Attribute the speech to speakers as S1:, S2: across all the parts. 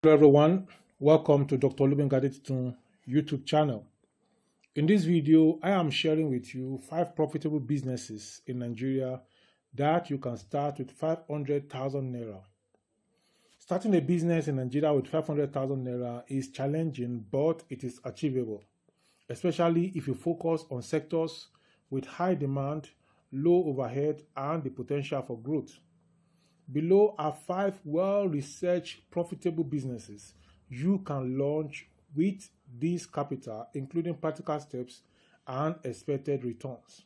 S1: Hello everyone, welcome to Dr. Luben Gadetitun YouTube channel. In this video, I am sharing with you 5 profitable businesses in Nigeria that you can start with 500,000 naira. Starting a business in Nigeria with 500,000 naira is challenging, but it is achievable, especially if you focus on sectors with high demand, low overhead, and the potential for growth. Below are 5 well-researched profitable businesses you can launch with this capital, including practical steps and expected returns.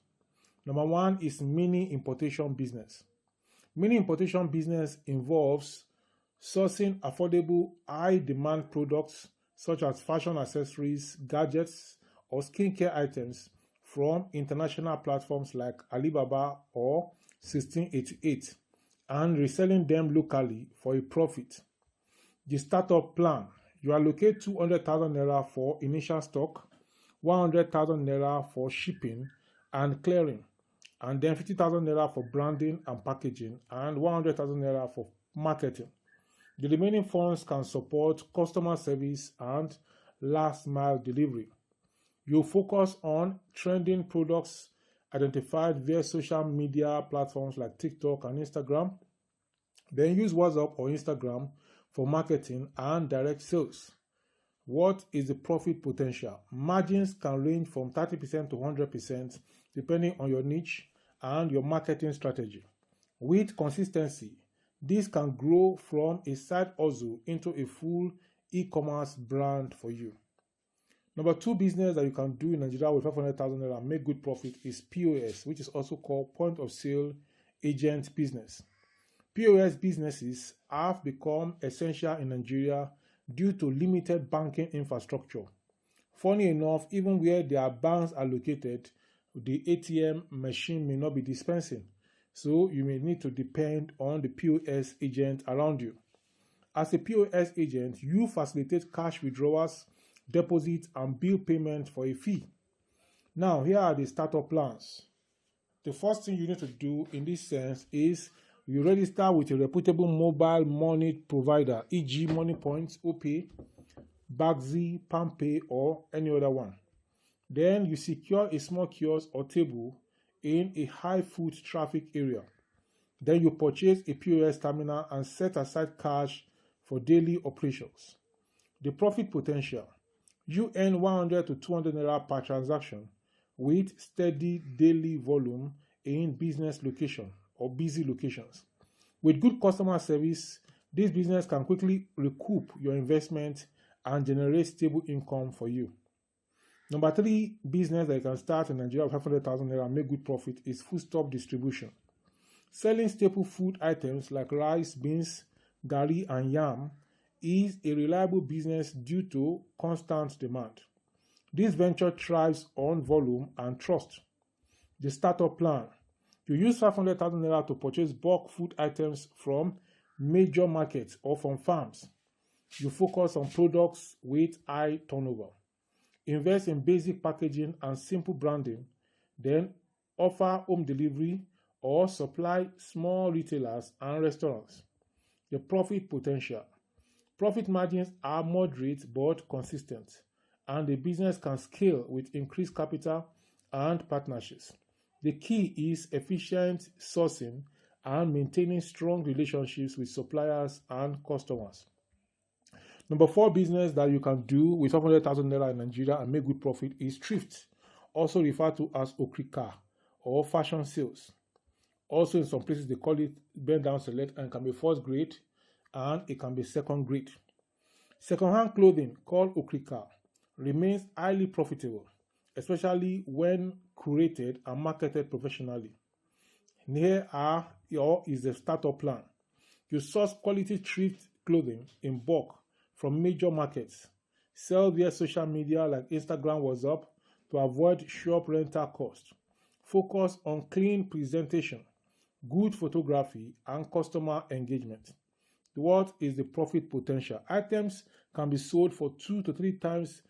S1: Number 1 is mini importation business. Mini importation business involves sourcing affordable, high-demand products such as fashion accessories, gadgets, or skincare items from international platforms like Alibaba or 1688 and reselling them locally for a profit. The startup plan: you allocate 200,000 naira for initial stock, 100,000 naira for shipping and clearing, and then 50,000 naira for branding and packaging, and 100,000 naira for marketing. The remaining funds can support customer service and last mile delivery. You focus on trending products identified via social media platforms like TikTok and Instagram. Then use WhatsApp or Instagram for marketing and direct sales. What is the profit potential? Margins can range from 30% to 100% depending on your niche and your marketing strategy. With consistency, this can grow from a side hustle into a full e-commerce brand for you. Number 2 business that you can do in Nigeria with 500,000 naira and make good profit is POS, which is also called point of sale agent business. POS businesses have become essential in Nigeria due to limited banking infrastructure. Funny enough, even where their banks are located, the ATM machine may not be dispensing, so you may need to depend on the POS agent around you. As a POS agent, you facilitate cash withdrawals, deposits, and bill payment for a fee. Now, here are the startup plans. The first thing you need to do in this sense is you register with a reputable mobile money provider, e.g. Money Points, OPay, Bagzi, PalmPay, or any other one. Then you secure a small kiosk or table in a high foot traffic area. Then you purchase a POS terminal and set aside cash for daily operations. The profit potential: you earn 100 to 200 naira per transaction with steady daily volume in business location or busy locations. With good customer service, this business can quickly recoup your investment and generate stable income for you. Number 3 business that you can start in Nigeria with 500,000 naira and make good profit is foodstuff distribution. Selling staple food items like rice, beans, garri, and yam is a reliable business due to constant demand. This venture thrives on volume and trust. The startup plan: you use 500,000 naira to purchase bulk food items from major markets or from farms. You focus on products with high turnover. Invest in basic packaging and simple branding, then offer home delivery or supply small retailers and restaurants. The profit potential: profit margins are moderate but consistent, and the business can scale with increased capital and partnerships. The key is efficient sourcing and maintaining strong relationships with suppliers and customers. Number 4 business that you can do with 500,000 naira in Nigeria and make good profit is thrift, also referred to as okrika or fashion sales. Also in some places they call it bend down select, and can be first grade and it can be second grade. Second-hand clothing called okrika remains highly profitable, especially when curated and marketed professionally. Here is the startup plan. You source quality thrift clothing in bulk from major markets. Sell via social media like Instagram, WhatsApp to avoid shop rental costs. Focus on clean presentation, good photography, and customer engagement. What is the profit potential? Items can be sold for 2 to 3 times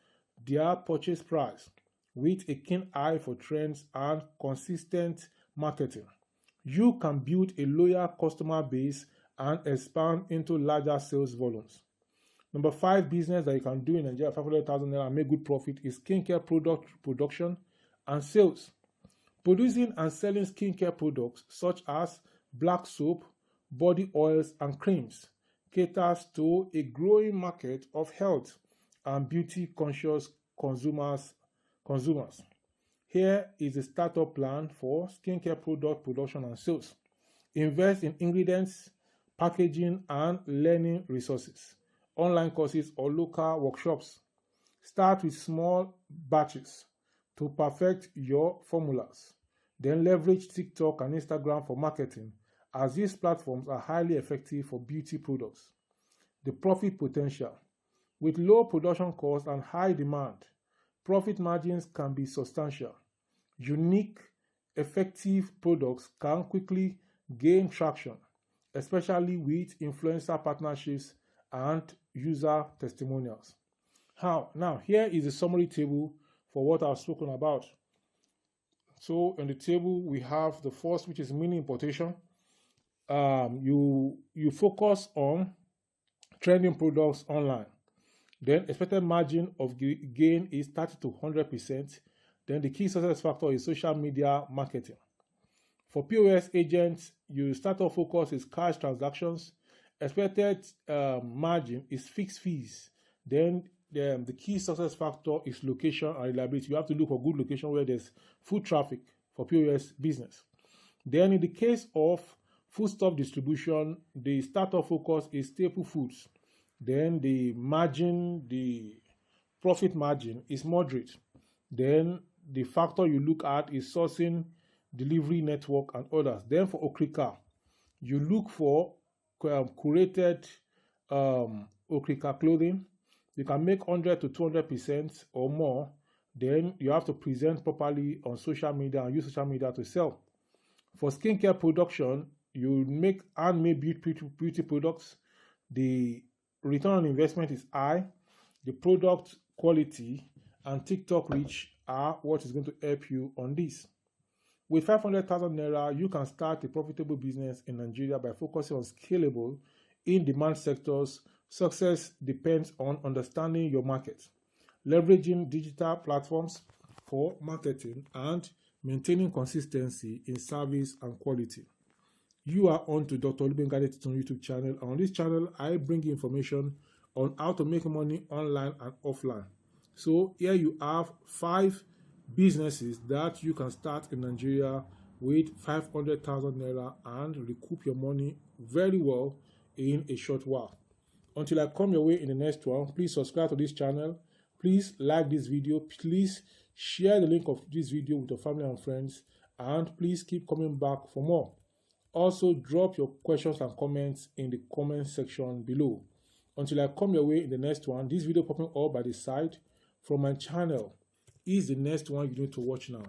S1: their purchase price with a keen eye for trends and consistent marketing. You can build a loyal customer base and expand into larger sales volumes. Number 5 business that you can do in Nigeria, 500,000 naira and make good profit is skincare product production and sales. Producing and selling skincare products such as black soap, body oils, and creams caters to a growing market of health and beauty-conscious consumers. Here is a startup plan for skincare product production and sales. Invest in ingredients, packaging, and learning resources, online courses, or local workshops. Start with small batches to perfect your formulas. Then leverage TikTok and Instagram for marketing, as these platforms are highly effective for beauty products. The profit potential. With low production costs and high demand, profit margins can be substantial. Unique, effective products can quickly gain traction, especially with influencer partnerships and user testimonials. How? Now, here is a summary table for what I've spoken about. So, in the table, we have the first, which is mini importation. You focus on trending products online. Then expected margin of gain is 30 to 100%. Then the key success factor is social media marketing. For POS agents, your startup focus is cash transactions. Expected margin is fixed fees. Then the key success factor is location and reliability. You have to look for good location where there's food traffic for POS business. Then in the case of foodstuff distribution, the startup focus is staple foods. Then the profit margin is moderate. Then the factor you look at is sourcing, delivery network, and others. Then for Okrika, you look for curated Okrika clothing. You can make 100 to 200% or more. Then you have to present properly on social media and use social media to sell. For skincare production, you make handmade beauty products. The return on investment is high. The product quality and TikTok reach are what is going to help you on this. With 500,000 naira, you can start a profitable business in Nigeria by focusing on scalable, in-demand sectors. Success depends on understanding your market, leveraging digital platforms for marketing, and maintaining consistency in service and quality. You are on to Dr. Oluben YouTube channel. On this channel, I bring you information on how to make money online and offline. So here you have 5 businesses that you can start in Nigeria with 500,000 naira and recoup your money very well in a short while. Until I come your way in the next one, please subscribe to this channel. Please like this video. Please share the link of this video with your family and friends. And please keep coming back for more. Also, drop your questions and comments in the comment section below. Until I come your way in the next one, this video popping up by the side from my channel is the next one you need to watch now.